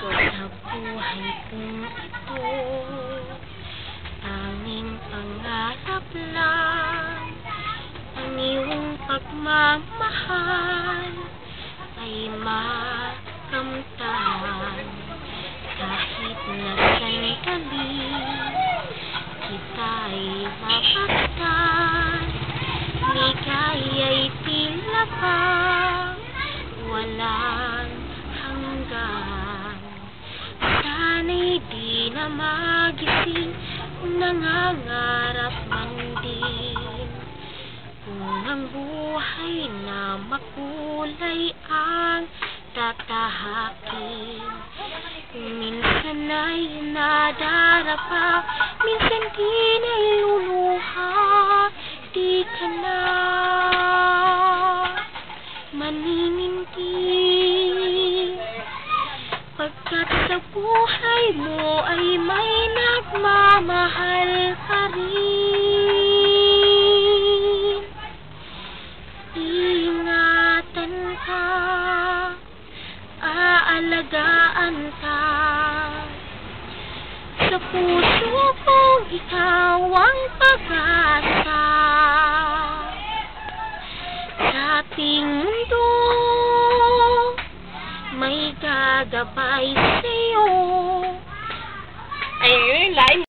Sa buhay kong ito, tanging pangarap lang ang iyong pagmamahal ay makamtan. Kahit na sandali kita'y mapagtan, ligaya'y tila ba walang hanggan. Sana'y di na magising, nangangarap man din, kung ang buhay na makulay ang tatahakin. Minsan ay nadarapa, minsan di nailuluha, di ka na maninindig, pagkat sa buhay mo ay may nagmamahal pa rin. Ingatan ka, aalagaan ka, sa puso kong ikaw ang pag-asa. Sa ating mundo may gagabay sa'yo. Ayun, line.